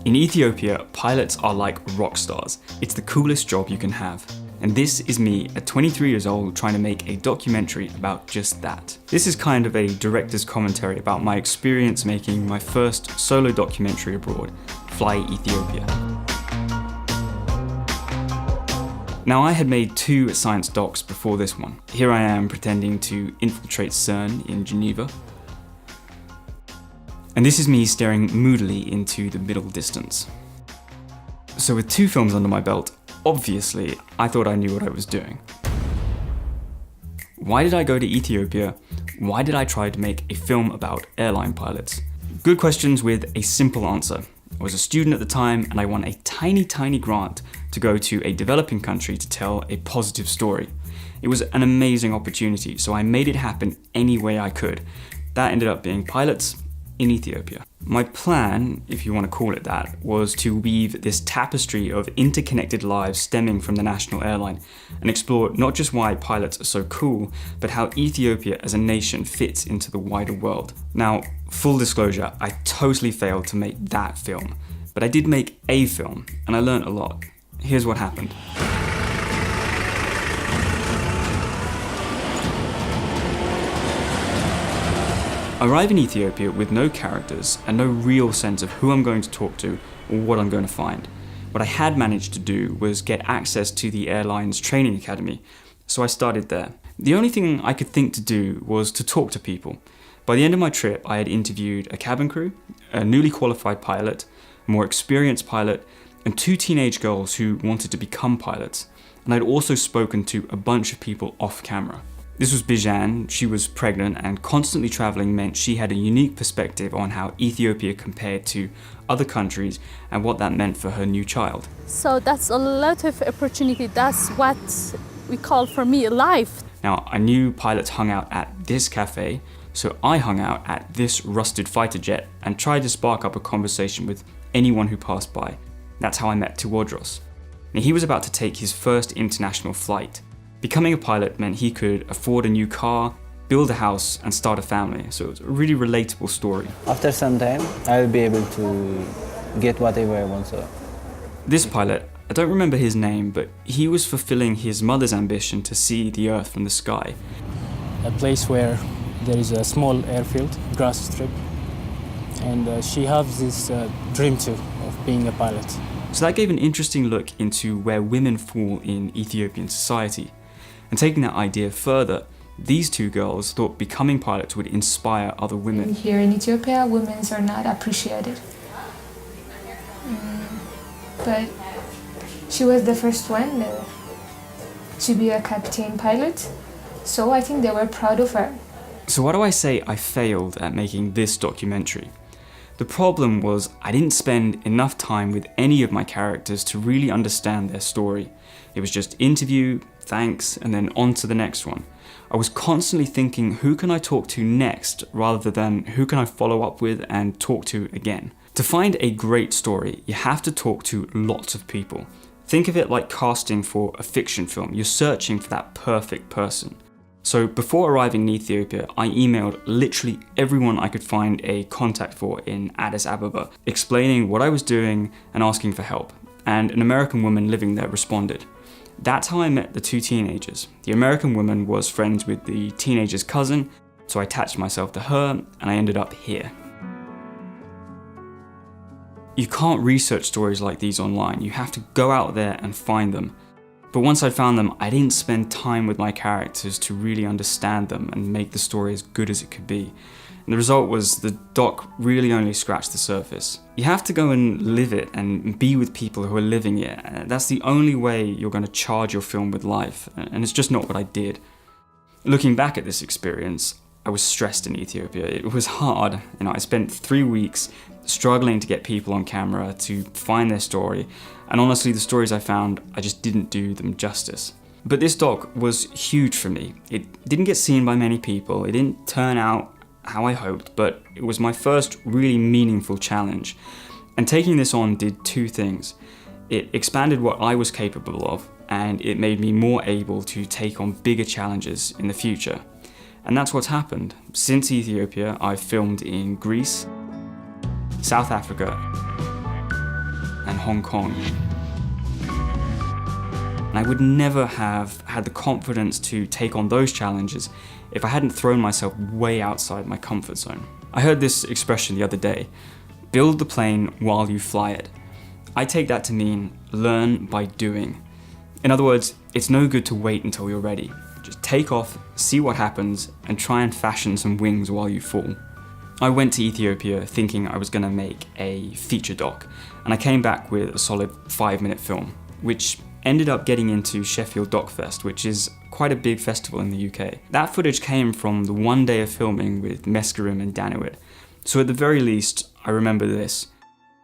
In Ethiopia, pilots are like rock stars. It's the coolest job you can have. And this is me at 23 years old trying to make a documentary about just that. This is kind of a director's commentary about my experience making my first solo documentary abroad, Fly Ethiopia. Now, I had made 2 science docs before this one. Here I am pretending to infiltrate CERN in Geneva. And this is me staring moodily into the middle distance. So with 2 films under my belt, obviously, I thought I knew what I was doing. Why did I go to Ethiopia? Why did I try to make a film about airline pilots? Good questions with a simple answer. I was a student at the time and I won a tiny grant to go to a developing country to tell a positive story. It was an amazing opportunity, so I made it happen any way I could. That ended up being pilots in Ethiopia. My plan, if you want to call it that, was to weave this tapestry of interconnected lives stemming from the national airline and explore not just why pilots are so cool, but how Ethiopia as a nation fits into the wider world. Now, full disclosure, I totally failed to make that film, but I did make a film and I learned a lot. Here's what happened. I arrive in Ethiopia with no characters and no real sense of who I'm going to talk to or what I'm going to find. What I had managed to do was get access to the airline's training academy, so I started there. The only thing I could think to do was to talk to people. By the end of my trip, I had interviewed a cabin crew, a newly qualified pilot, a more experienced pilot, and 2 teenage girls who wanted to become pilots. And I'd also spoken to a bunch of people off camera. This was Bijan. She was pregnant, and constantly traveling meant she had a unique perspective on how Ethiopia compared to other countries and what that meant for her new child. So that's a lot of opportunity. That's what we call, for me, life. Now, I knew pilots hung out at this cafe, so I hung out at this rusted fighter jet and tried to spark up a conversation with anyone who passed by. That's how I met Tewodros. Now, he was about to take his first international flight. Becoming a pilot meant he could afford a new car, build a house, and start a family. So it was a really relatable story. After some time, I will be able to get whatever I want. This pilot, I don't remember his name, but he was fulfilling his mother's ambition to see the Earth from the sky. A place where there is a small airfield, grass strip, and she has this dream too of being a pilot. So that gave an interesting look into where women fall in Ethiopian society. And taking that idea further, these 2 girls thought becoming pilots would inspire other women. Here in Ethiopia, women are not appreciated. But she was the first one to be a captain pilot, so I think they were proud of her. So why do I say I failed at making this documentary? The problem was I didn't spend enough time with any of my characters to really understand their story. It was just interview, thanks, and then on to the next one. I was constantly thinking, who can I talk to next, rather than who can I follow up with and talk to again. To find a great story, you have to talk to lots of people. Think of it like casting for a fiction film. You're searching for that perfect person. So before arriving in Ethiopia, I emailed literally everyone I could find a contact for in Addis Ababa, explaining what I was doing and asking for help. And an American woman living there responded. That's how I met the 2 teenagers. The American woman was friends with the teenager's cousin, so I attached myself to her and I ended up here. You can't research stories like these online. You have to go out there and find them. But once I found them, I didn't spend time with my characters to really understand them and make the story as good as it could be. And the result was the doc really only scratched the surface. You have to go and live it and be with people who are living it. That's the only way you're going to charge your film with life, and it's just not what I did. Looking back at this experience, I was stressed in Ethiopia. It was hard. I spent 3 weeks struggling to get people on camera to find their story, and honestly, the stories I found, I just didn't do them justice. But this doc was huge for me. It didn't get seen by many people, it didn't turn out how I hoped, but it was my first really meaningful challenge. And taking this on did 2 things. It expanded what I was capable of, and it made me more able to take on bigger challenges in the future. And that's what's happened. Since Ethiopia, I've filmed in Greece, South Africa, and Hong Kong. And I would never have had the confidence to take on those challenges if I hadn't thrown myself way outside my comfort zone. I heard this expression the other day, build the plane while you fly it. I take that to mean learn by doing. In other words, it's no good to wait until you're ready. Just take off, see what happens, and try and fashion some wings while you fall. I went to Ethiopia thinking I was going to make a feature doc, and I came back with a solid 5-minute film, which ended up getting into Sheffield Doc Fest, which is quite a big festival in the UK. That footage came from the one day of filming with Mescarim and Danuit. So at the very least, I remember this.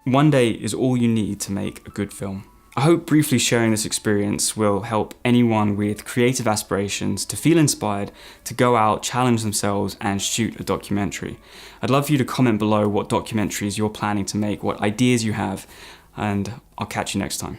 One day is all you need to make a good film. I hope briefly sharing this experience will help anyone with creative aspirations to feel inspired to go out, challenge themselves, and shoot a documentary. I'd love for you to comment below what documentaries you're planning to make, what ideas you have, and I'll catch you next time.